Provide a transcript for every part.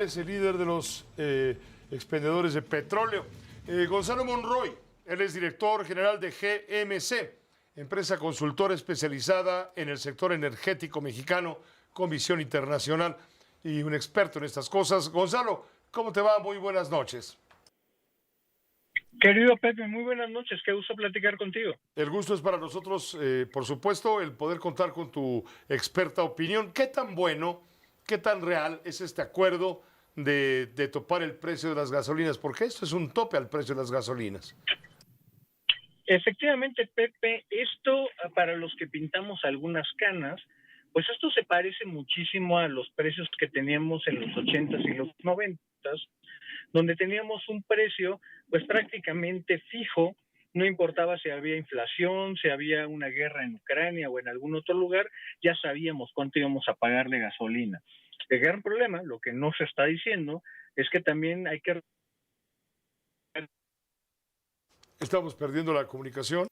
Es el líder de los expendedores de petróleo. Gonzalo Monroy, él es director general de GMC, empresa consultora especializada en el sector energético mexicano con visión internacional y un experto en estas cosas. Gonzalo, ¿cómo te va? Muy buenas noches. Querido Pepe, muy buenas noches, qué gusto platicar contigo. El gusto es para nosotros, por supuesto, el poder contar con tu experta opinión. ¿Qué tan bueno, qué tan real es este acuerdo de topar el precio de las gasolinas? Porque esto es un tope al precio de las gasolinas. Efectivamente, Pepe, esto para los que pintamos algunas canas, pues esto se parece muchísimo a los precios que teníamos en los 80s y los 90s, donde teníamos un precio pues prácticamente fijo, no importaba si había inflación, si había una guerra en Ucrania o en algún otro lugar, ya sabíamos cuánto íbamos a pagar de gasolina. El gran problema, lo que no se está diciendo, es que también hay que... Estamos perdiendo la comunicación.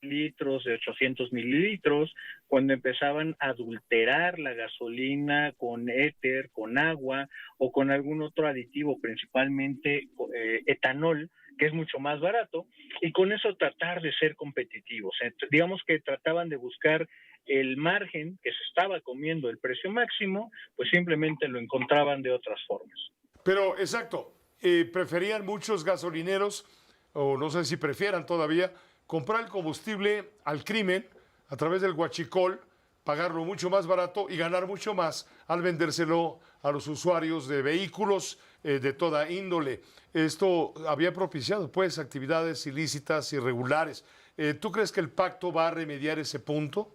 litros, de 800 mililitros, cuando empezaban a adulterar la gasolina con éter, con agua o con algún otro aditivo, principalmente etanol, que es mucho más barato, y con eso tratar de ser competitivos. Digamos que trataban de buscar el margen que se estaba comiendo el precio máximo, pues simplemente lo encontraban de otras formas. Pero, exacto, preferían muchos gasolineros, o no sé si prefieran todavía, comprar el combustible al crimen a través del huachicol, pagarlo mucho más barato y ganar mucho más al vendérselo a los usuarios de vehículos de toda índole. Esto había propiciado, pues, actividades ilícitas, irregulares. ¿Tú crees que el pacto va a remediar ese punto?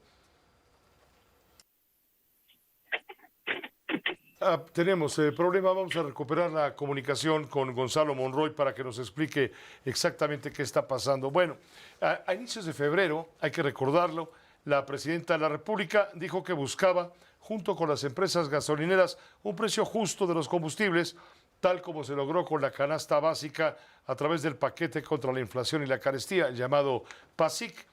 Tenemos problema, vamos a recuperar la comunicación con Gonzalo Monroy para que nos explique exactamente qué está pasando. Bueno, a inicios de febrero, hay que recordarlo, la presidenta de la República dijo que buscaba, junto con las empresas gasolineras, un precio justo de los combustibles, tal como se logró con la canasta básica a través del paquete contra la inflación y la carestía, llamado PASIC.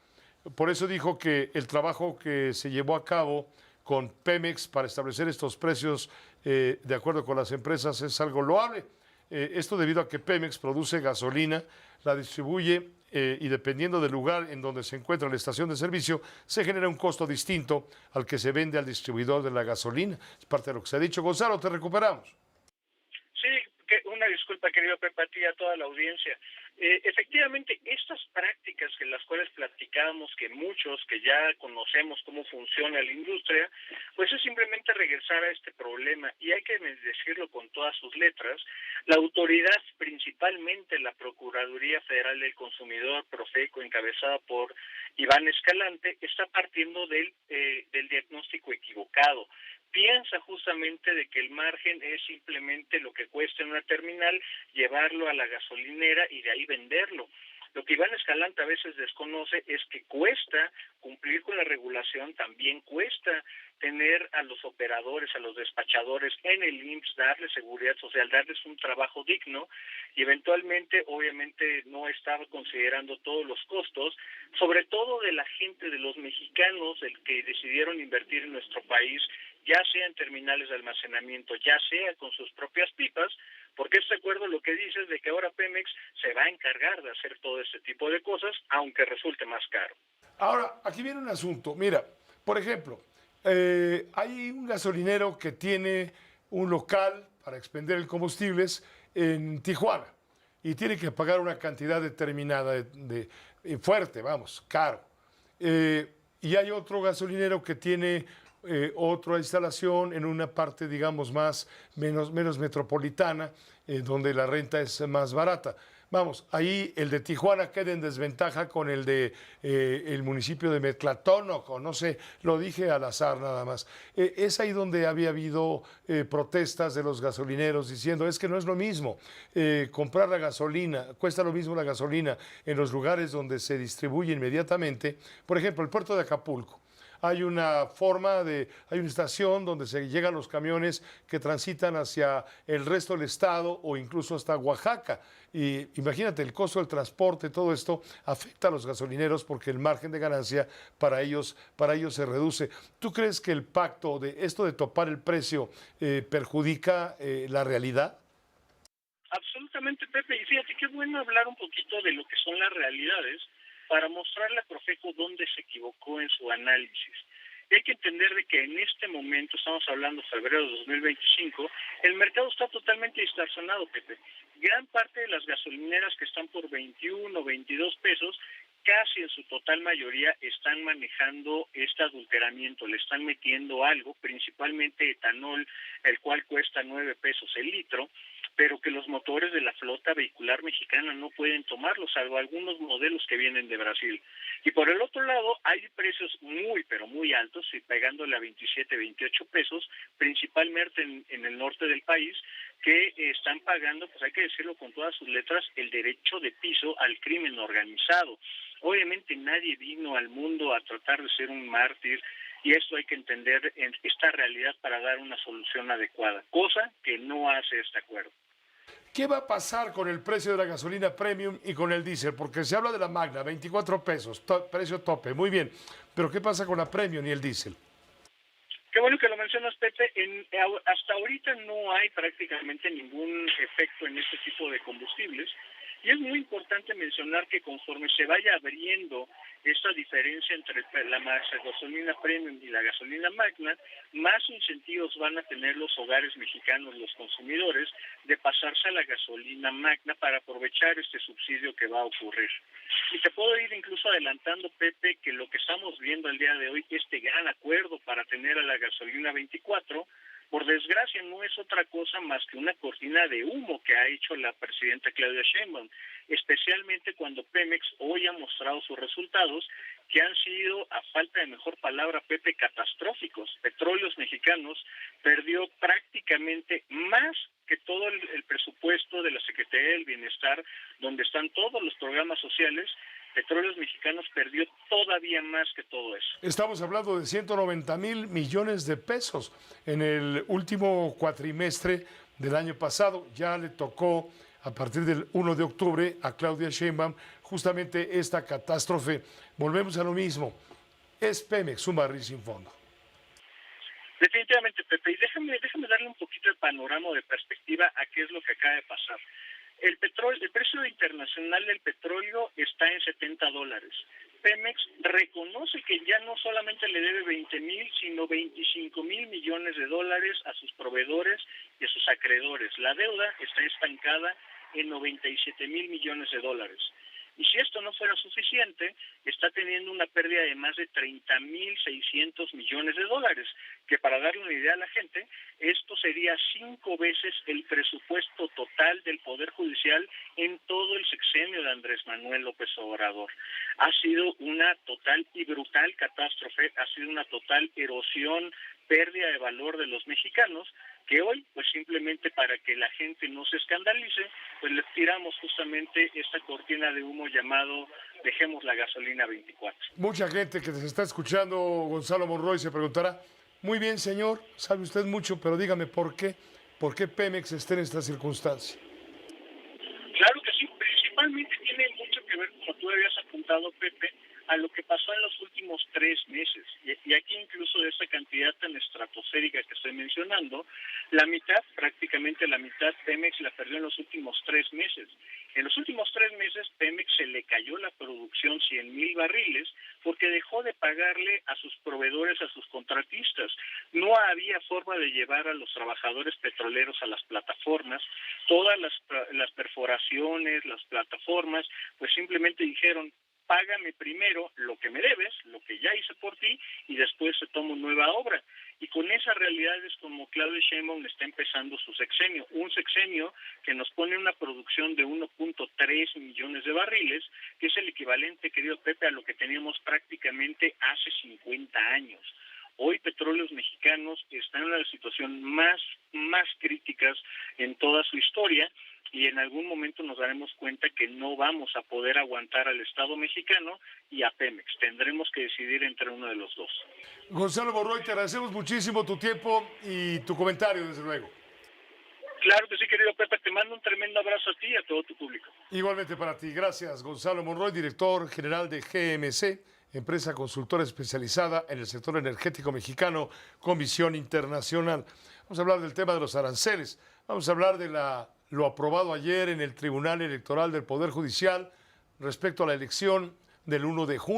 Por eso dijo que el trabajo que se llevó a cabo con Pemex para establecer estos precios de acuerdo con las empresas es algo loable. Esto debido a que Pemex produce gasolina, la distribuye y dependiendo del lugar en donde se encuentra la estación de servicio, se genera un costo distinto al que se vende al distribuidor de la gasolina. Es parte de lo que se ha dicho. Gonzalo, te recuperamos. Sí, una disculpa, querido Pepe, a ti y a toda la audiencia. Efectivamente, estas prácticas en las cuales platicamos, que muchos que ya conocemos cómo funciona la industria, pues es simplemente regresar a este problema y hay que decirlo con todas sus letras. La autoridad, principalmente la Procuraduría Federal del Consumidor, Profeco, encabezada por Iván Escalante, está partiendo del diagnóstico equivocado. Piensa justamente de que el margen es simplemente lo que cuesta en una terminal, llevarlo a la gasolinera y de ahí venderlo. Lo que Iván Escalante a veces desconoce es que cuesta cumplir con la regulación, también cuesta tener a los operadores, a los despachadores en el IMSS, darles seguridad social, darles un trabajo digno y eventualmente, obviamente, no estaba considerando todos los costos, sobre todo de la gente, de los mexicanos, el que decidieron invertir en nuestro país, ya sea en terminales de almacenamiento, ya sea con sus propias pipas, porque este acuerdo lo que dice es de que ahora Pemex se va a encargar de hacer todo este tipo de cosas, aunque resulte más caro. Ahora, aquí viene un asunto. Mira, por ejemplo, hay un gasolinero que tiene un local para expender el combustibles en Tijuana y tiene que pagar una cantidad determinada fuerte, vamos, caro. Y hay otro gasolinero que tiene otra instalación en una parte, digamos, menos metropolitana, donde la renta es más barata. Vamos, ahí el de Tijuana queda en desventaja con el de el municipio de Metlatónoco, no sé, lo dije al azar nada más. Es ahí donde había habido protestas de los gasolineros diciendo, es que no es lo mismo comprar la gasolina, cuesta lo mismo la gasolina en los lugares donde se distribuye inmediatamente. Por ejemplo, el puerto de Acapulco. hay una hay una estación donde se llegan los camiones que transitan hacia el resto del estado o incluso hasta Oaxaca. Y imagínate, el costo del transporte, todo esto afecta a los gasolineros porque el margen de ganancia para ellos se reduce. ¿Tú crees que el pacto de esto de topar el precio perjudica la realidad? Absolutamente, Pepe. Y fíjate, qué bueno hablar un poquito de lo que son las realidades para mostrarle a Profeco dónde se equivocó en su análisis. Y hay que entender de que en este momento, estamos hablando de febrero de 2025, el mercado está totalmente distorsionado, Pepe. Gran parte de las gasolineras que están por 21 o 22 pesos, casi en su total mayoría están manejando este adulteramiento, le están metiendo algo, principalmente etanol, el cual cuesta 9 pesos el litro, pero que los motores de la flota vehicular mexicana no pueden tomarlo, salvo algunos modelos que vienen de Brasil. Y por el otro lado, hay precios muy, pero muy altos, y pegándole a 27, 28 pesos, principalmente en el norte del país, que están pagando, pues hay que decirlo con todas sus letras, el derecho de piso al crimen organizado. Obviamente nadie vino al mundo a tratar de ser un mártir, y esto hay que entender en esta realidad para dar una solución adecuada, cosa que no hace este acuerdo. ¿Qué va a pasar con el precio de la gasolina premium y con el diésel? Porque se habla de la Magna, 24 pesos, precio tope, muy bien. Pero ¿qué pasa con la premium y el diésel? Qué bueno que lo mencionas, Pepe. Hasta ahorita no hay prácticamente ningún efecto en este tipo de combustibles. Y es muy importante mencionar que conforme se vaya abriendo esta diferencia entre la gasolina premium y la gasolina magna, más incentivos van a tener los hogares mexicanos, los consumidores, de pasarse a la gasolina magna para aprovechar este subsidio que va a ocurrir. Y te puedo ir incluso adelantando, Pepe, que lo que estamos viendo el día de hoy, este gran acuerdo para tener a la gasolina 24, por desgracia no es otra cosa más que una cortina de humo que ha hecho la presidenta Claudia Sheinbaum, especialmente cuando Pemex hoy ha mostrado sus resultados, que han sido, a falta de mejor palabra, Pepe, catastróficos. Petróleos Mexicanos perdió prácticamente más que todo el presupuesto de la Secretaría del Bienestar, donde están todos los programas sociales. Petróleos Mexicanos perdió todavía más que todo eso. Estamos hablando de 190 mil millones de pesos en el último cuatrimestre del año pasado. Ya le tocó a partir del 1 de octubre a Claudia Sheinbaum justamente esta catástrofe. Volvemos a lo mismo. Es Pemex un barril sin fondo. Definitivamente, Pepe, y déjame darle un poquito el panorama de perspectiva a qué es lo que acaba de pasar. El precio internacional del petróleo está en $70. Pemex reconoce que ya no solamente le debe 20,000, sino 25,000 millones de dólares a sus proveedores y a sus acreedores. La deuda está estancada en 97,000 millones de dólares. Y si esto no fuera suficiente, está teniendo una pérdida de más de 30,600 millones de dólares, que para darle una idea a la gente, esto sería 5 veces el presupuesto total del Poder Judicial en todo el sexenio de Andrés Manuel López Obrador. Ha sido una total y brutal catástrofe, ha sido una total erosión, pérdida de valor de los mexicanos, que hoy, pues simplemente para que la gente no se escandalice, pues le tiramos justamente esta cortina de humo llamado Dejemos la gasolina 24. Mucha gente que se está escuchando, Gonzalo Monroy, se preguntará, muy bien, señor, sabe usted mucho, pero dígame por qué Pemex está en esta circunstancia. Claro que sí, principalmente tiene mucho que ver, como tú habías apuntado, Pepe, a lo que pasó en los últimos 3 meses. Y aquí incluso de esta cantidad tan estratosférica que estoy mencionando, la mitad, prácticamente la mitad, Pemex la perdió en los últimos 3 meses. En los últimos 3 meses, Pemex se le cayó la producción 100,000 barriles porque dejó de pagarle a sus proveedores, a sus contratistas. No había forma de llevar a los trabajadores petroleros a las plataformas. Todas las perforaciones, las plataformas, pues simplemente dijeron, págame primero lo que me debes, lo que ya hice por ti, y después se toma nueva obra. Y con esa realidad es como Claudia Sheinbaum está empezando su sexenio, un sexenio que nos pone una producción de 1.3 millones de barriles, que es el equivalente, querido Pepe, a lo que teníamos prácticamente hace 50 años. Hoy Petróleos Mexicanos está en una situación más críticas en toda su historia, y en algún momento nos daremos cuenta que no vamos a poder aguantar al Estado mexicano y a Pemex. Tendremos que decidir entre uno de los dos. Gonzalo Monroy, te agradecemos muchísimo tu tiempo y tu comentario, desde luego. Claro que sí, querido Pepe, te mando un tremendo abrazo a ti y a todo tu público. Igualmente para ti, gracias. Gonzalo Monroy, director general de GMC, empresa consultora especializada en el sector energético mexicano con visión internacional. Vamos a hablar del tema de los aranceles, vamos a hablar de lo aprobado ayer en el Tribunal Electoral del Poder Judicial respecto a la elección del 1 de junio.